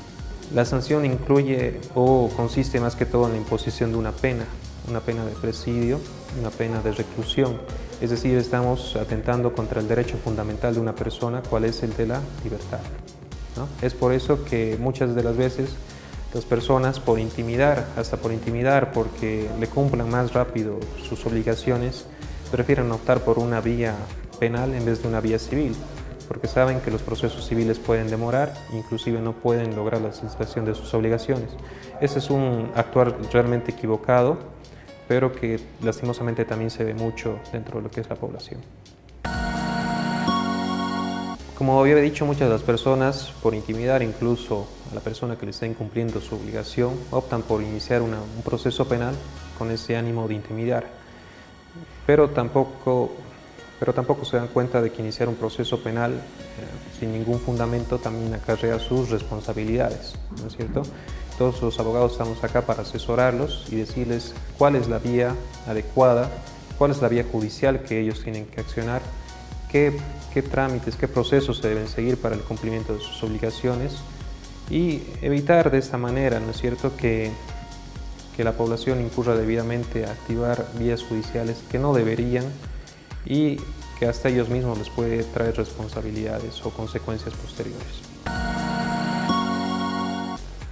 La sanción incluye o consiste más que todo en la imposición de una pena de presidio, una pena de reclusión. Es decir, estamos atentando contra el derecho fundamental de una persona, cuál es el de la libertad, ¿no? Es por eso que muchas de las veces las personas, hasta por intimidar, porque le cumplan más rápido sus obligaciones, prefieren optar por una vía penal en vez de una vía civil, porque saben que los procesos civiles pueden demorar, inclusive no pueden lograr la satisfacción de sus obligaciones. Ese es un actuar realmente equivocado, pero que lastimosamente también se ve mucho dentro de lo que es la población. Como había dicho, muchas de las personas, por intimidar incluso a la persona que le está incumpliendo su obligación, optan por iniciar un proceso penal con ese ánimo de intimidar. Pero tampoco se dan cuenta de que iniciar un proceso penal sin ningún fundamento también acarrea sus responsabilidades, ¿no es cierto? Todos los abogados estamos acá para asesorarlos y decirles cuál es la vía adecuada, cuál es la vía judicial que ellos tienen que accionar, qué trámites, qué procesos se deben seguir para el cumplimiento de sus obligaciones y evitar de esta manera, ¿no es cierto?, que la población incurra debidamente a activar vías judiciales que no deberían y que hasta ellos mismos les puede traer responsabilidades o consecuencias posteriores.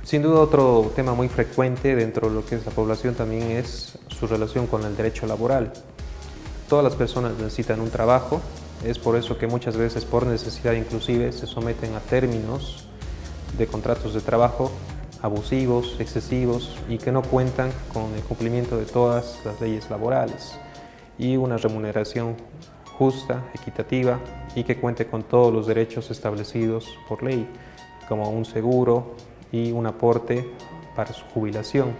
Sin duda, otro tema muy frecuente dentro de lo que es la población también es su relación con el derecho laboral. Todas las personas necesitan un trabajo. Es por eso que muchas veces, por necesidad inclusive, se someten a términos de contratos de trabajo abusivos, excesivos y que no cuentan con el cumplimiento de todas las leyes laborales y una remuneración justa, equitativa y que cuente con todos los derechos establecidos por ley, como un seguro y un aporte para su jubilación.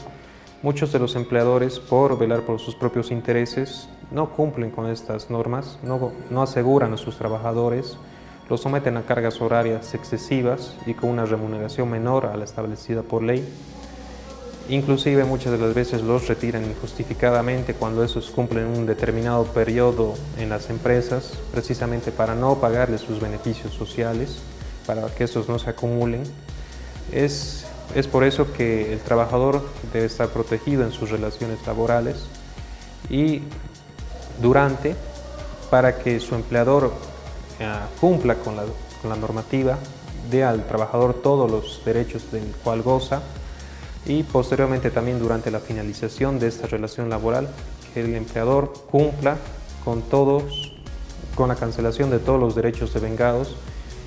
Muchos de los empleadores, por velar por sus propios intereses, no cumplen con estas normas, no aseguran a sus trabajadores, los someten a cargas horarias excesivas y con una remuneración menor a la establecida por ley. Inclusive muchas de las veces los retiran injustificadamente cuando esos cumplen un determinado periodo en las empresas, precisamente para no pagarles sus beneficios sociales, para que estos no se acumulen. Es por eso que el trabajador debe estar protegido en sus relaciones laborales y para que su empleador cumpla con la normativa, dé al trabajador todos los derechos del cual goza y posteriormente también durante la finalización de esta relación laboral, que el empleador cumpla con la cancelación de todos los derechos devengados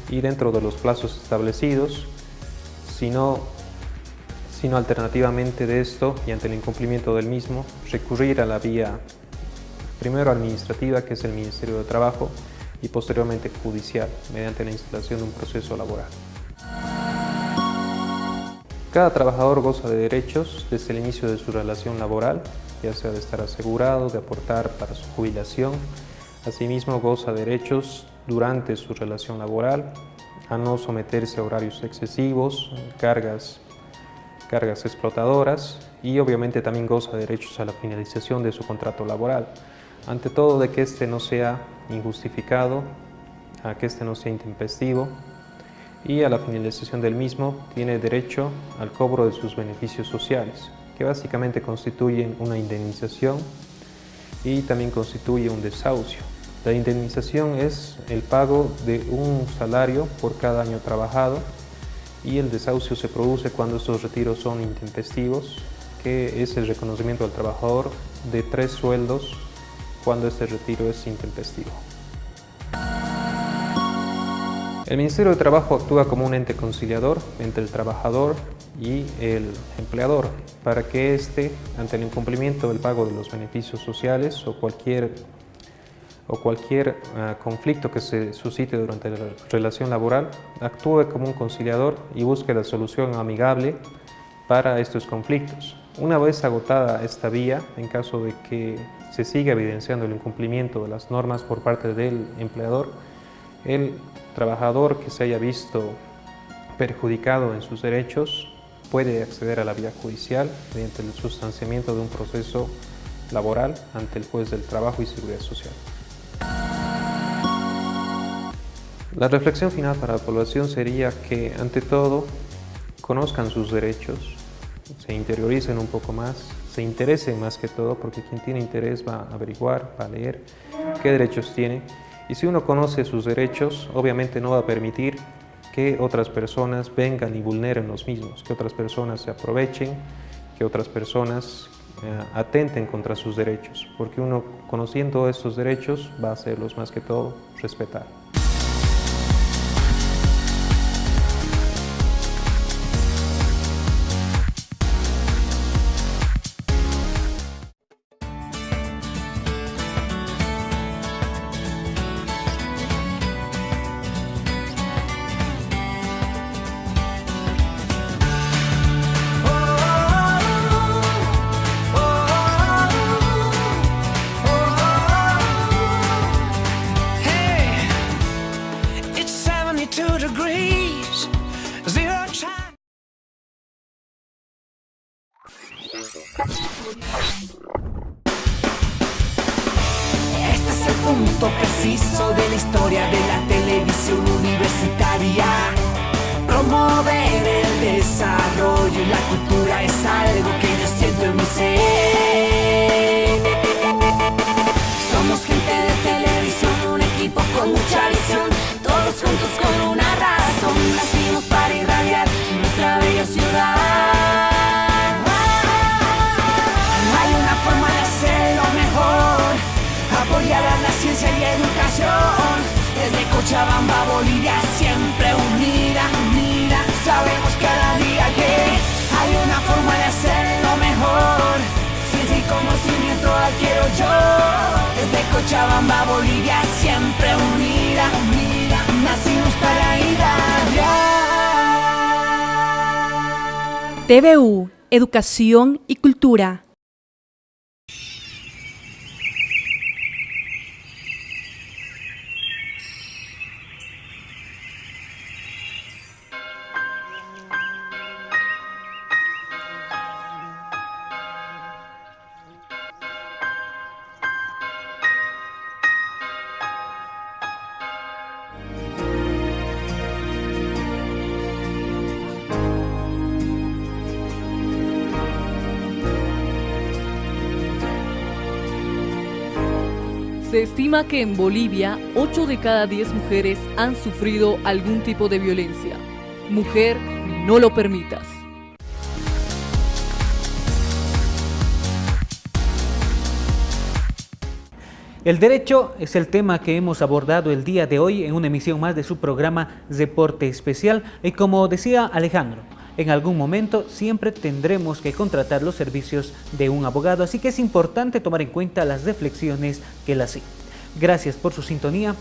y dentro de los plazos establecidos, sino alternativamente de esto y ante el incumplimiento del mismo, recurrir a la vía primero administrativa, que es el Ministerio de Trabajo, y posteriormente judicial, mediante la instalación de un proceso laboral. Cada trabajador goza de derechos desde el inicio de su relación laboral, ya sea de estar asegurado, de aportar para su jubilación. Asimismo, goza de derechos durante su relación laboral, a no someterse a horarios excesivos, cargas explotadoras y obviamente también goza de derechos a la finalización de su contrato laboral. Ante todo, de que este no sea injustificado, a que este no sea intempestivo y a la finalización del mismo tiene derecho al cobro de sus beneficios sociales, que básicamente constituyen una indemnización y también constituye un desahucio. La indemnización es el pago de un salario por cada año trabajado y el desahucio se produce cuando estos retiros son intempestivos, que es el reconocimiento al trabajador de 3 sueldos cuando este retiro es intempestivo. El Ministerio de Trabajo actúa como un ente conciliador entre el trabajador y el empleador para que éste, ante el incumplimiento del pago de los beneficios sociales o cualquier conflicto que se suscite durante la relación laboral, actúe como un conciliador y busque la solución amigable para estos conflictos. Una vez agotada esta vía, en caso de que se siga evidenciando el incumplimiento de las normas por parte del empleador, el trabajador que se haya visto perjudicado en sus derechos puede acceder a la vía judicial mediante el sustanciamiento de un proceso laboral ante el juez del Trabajo y Seguridad Social. La reflexión final para la población sería que, ante todo, conozcan sus derechos, se interioricen un poco más, se interesen más que todo, porque quien tiene interés va a averiguar, va a leer qué derechos tiene. Y si uno conoce sus derechos, obviamente no va a permitir que otras personas vengan y vulneren los mismos, que otras personas se aprovechen, que otras personas atenten contra sus derechos, porque uno, conociendo estos derechos, va a hacerlos más que todo respetar. Este es el punto preciso de la historia de la televisión universitaria. Promover el desarrollo y la cultura es algo que yo siento en mi ser. Somos gente de televisión, un equipo con mucha visión, todos juntos con una razón. Nacimos para irradiar nuestra bella ciudad. Apoyar a la ciencia y educación. Desde Cochabamba, Bolivia, siempre unida, unida. Sabemos cada día que hay una forma de hacerlo mejor. Ciencia y conocimiento adquiero yo. Desde Cochabamba, Bolivia, siempre unida, unida. Nacimos para irradiar. TVU, Educación y Cultura. Se estima que en Bolivia 8 de cada 10 mujeres han sufrido algún tipo de violencia. Mujer, no lo permitas. El derecho es el tema que hemos abordado el día de hoy en una emisión más de su programa Reporte Especial. Y como decía Alejandro, en algún momento siempre tendremos que contratar los servicios de un abogado, así que es importante tomar en cuenta las reflexiones que él hace. Gracias por su sintonía.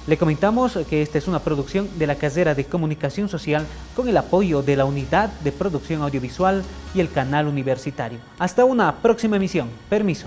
Le comentamos que esta es una producción de la carrera de Comunicación Social con el apoyo de la Unidad de Producción Audiovisual y el Canal Universitario. Hasta una próxima emisión. Permiso.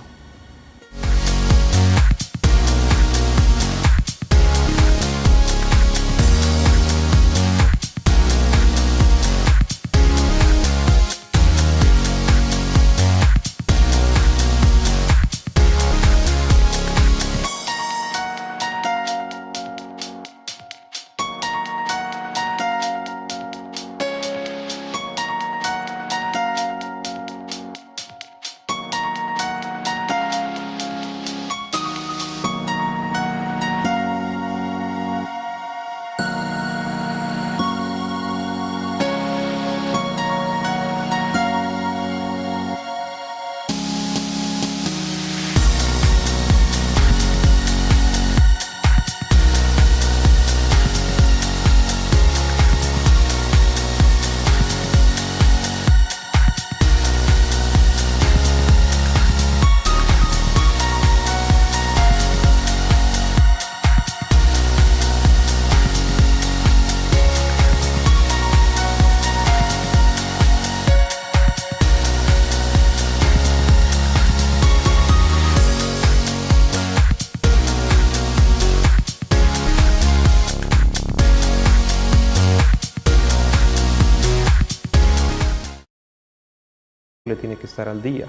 tiene que estar al día.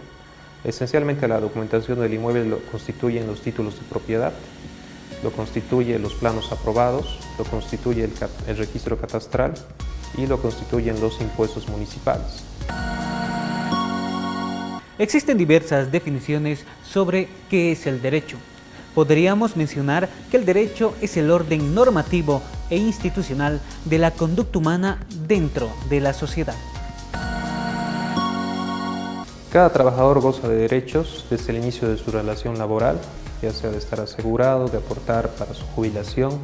Esencialmente la documentación del inmueble lo constituyen los títulos de propiedad, lo constituye los planos aprobados, lo constituye el registro catastral y lo constituyen los impuestos municipales. Existen diversas definiciones sobre qué es el derecho. Podríamos mencionar que el derecho es el orden normativo e institucional de la conducta humana dentro de la sociedad. Cada trabajador goza de derechos desde el inicio de su relación laboral, ya sea de estar asegurado, de aportar para su jubilación.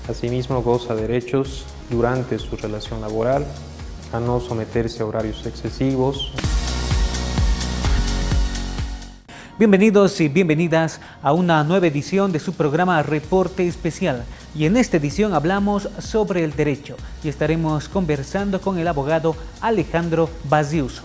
Asimismo, goza de derechos durante su relación laboral, a no someterse a horarios excesivos. Bienvenidos y bienvenidas a una nueva edición de su programa Reporte Especial. Y en esta edición hablamos sobre el derecho y estaremos conversando con el abogado Alejandro Baziuso.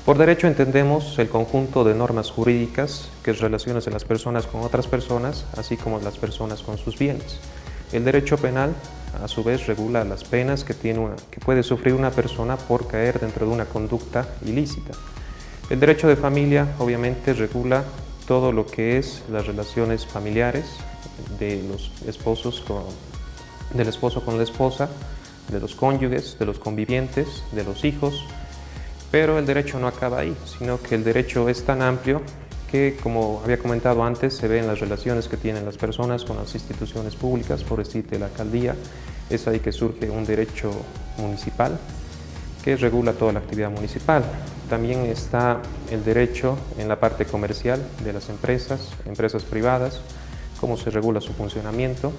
Por derecho entendemos el conjunto de normas jurídicas que es relaciones de las personas con otras personas, así como las personas con sus bienes. El derecho penal, a su vez, regula las penas que puede sufrir una persona por caer dentro de una conducta ilícita. El derecho de familia, obviamente, regula todo lo que es las relaciones familiares de los esposos del esposo con la esposa, de los cónyuges, de los convivientes, de los hijos. Pero el derecho no acaba ahí, sino que el derecho es tan amplio que, como había comentado antes, se ve en las relaciones que tienen las personas con las instituciones públicas, por decirte la alcaldía. Es ahí que surge un derecho municipal que regula toda la actividad municipal. También está el derecho en la parte comercial de las empresas privadas, cómo se regula su funcionamiento.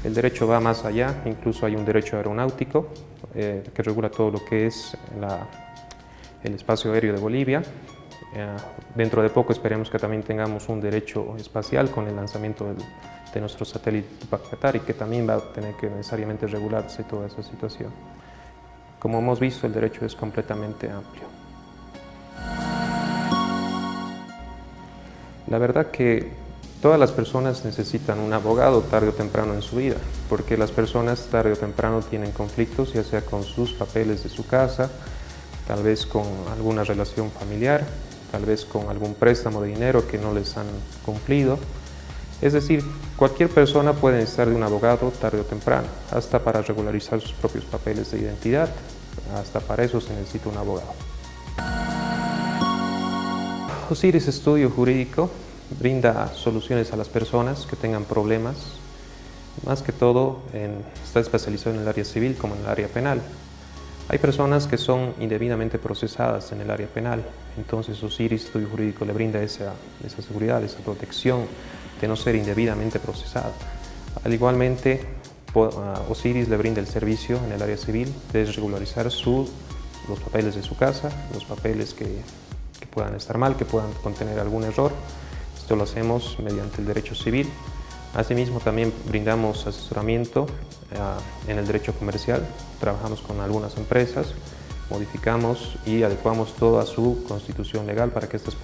El derecho va más allá, incluso hay un derecho aeronáutico que regula todo lo que es el espacio aéreo de Bolivia. Dentro de poco esperemos que también tengamos un derecho espacial con el lanzamiento de nuestro satélite Tupac Katari, que también va a tener que necesariamente regularse toda esa situación. Como hemos visto, el derecho es completamente amplio. La verdad que todas las personas necesitan un abogado tarde o temprano en su vida, porque las personas tarde o temprano tienen conflictos, ya sea con sus papeles de su casa, tal vez con alguna relación familiar, tal vez con algún préstamo de dinero que no les han cumplido. Es decir, cualquier persona puede necesitar de un abogado tarde o temprano, hasta para regularizar sus propios papeles de identidad, hasta para eso se necesita un abogado. Osiris Estudio Jurídico brinda soluciones a las personas que tengan problemas, más que todo está especializado en el área civil como en el área penal. Hay personas que son indebidamente procesadas en el área penal, entonces Osiris Estudio Jurídico le brinda esa seguridad, esa protección de no ser indebidamente procesada. Al igualmente, Osiris le brinda el servicio en el área civil de regularizar los papeles de su casa, los papeles que puedan estar mal, que puedan contener algún error. Esto lo hacemos mediante el derecho civil. Asimismo, también brindamos asesoramiento en el derecho comercial. Trabajamos con algunas empresas, modificamos y adecuamos toda su constitución legal para que estas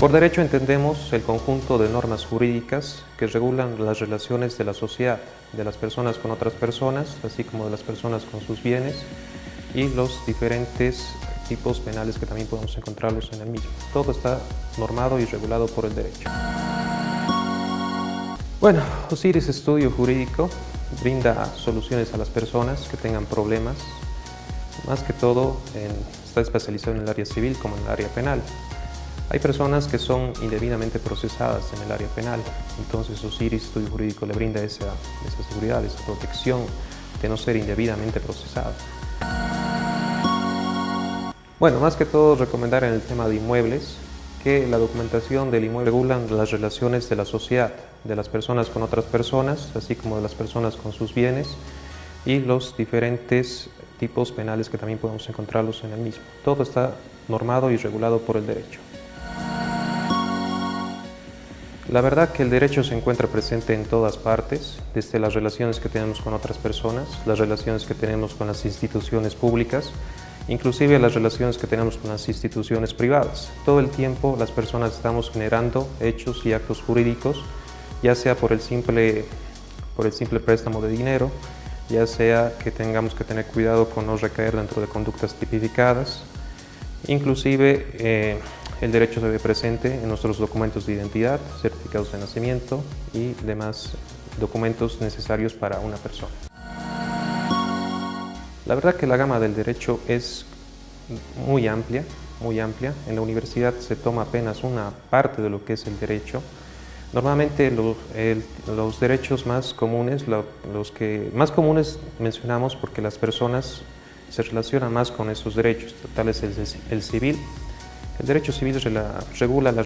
Por derecho entendemos el conjunto de normas jurídicas que regulan las relaciones de la sociedad, de las personas con otras personas, así como de las personas con sus bienes y los diferentes tipos penales que también podemos encontrarlos en el mismo. Todo está normado y regulado por el derecho. Bueno, Osiris Estudio Jurídico brinda soluciones a las personas que tengan problemas, más que todo está especializado en el área civil como en el área penal. Hay personas que son indebidamente procesadas en el área penal, entonces Osiris Estudio Jurídico le brinda esa seguridad, esa protección de no ser indebidamente procesado. Bueno, más que todo recomendar en el tema de inmuebles que la documentación del inmueble regulan las relaciones de la sociedad, de las personas con otras personas, así como de las personas con sus bienes y los diferentes tipos penales que también podemos encontrarlos en el mismo. Todo está normado y regulado por el derecho. La verdad que el derecho se encuentra presente en todas partes, desde las relaciones que tenemos con otras personas, las relaciones que tenemos con las instituciones públicas, inclusive las relaciones que tenemos con las instituciones privadas. Todo el tiempo las personas estamos generando hechos y actos jurídicos, ya sea por el simple préstamo de dinero, ya sea que tengamos que tener cuidado con no recaer dentro de conductas tipificadas. Inclusive el derecho se ve presente en nuestros documentos de identidad, certificados de nacimiento y demás documentos necesarios para una persona. La verdad que la gama del derecho es muy amplia. En la universidad se toma apenas una parte de lo que es el derecho. Normalmente los derechos más comunes, los que más comunes mencionamos porque las personas se relacionan más con esos derechos, tal es el civil. El derecho civil regula las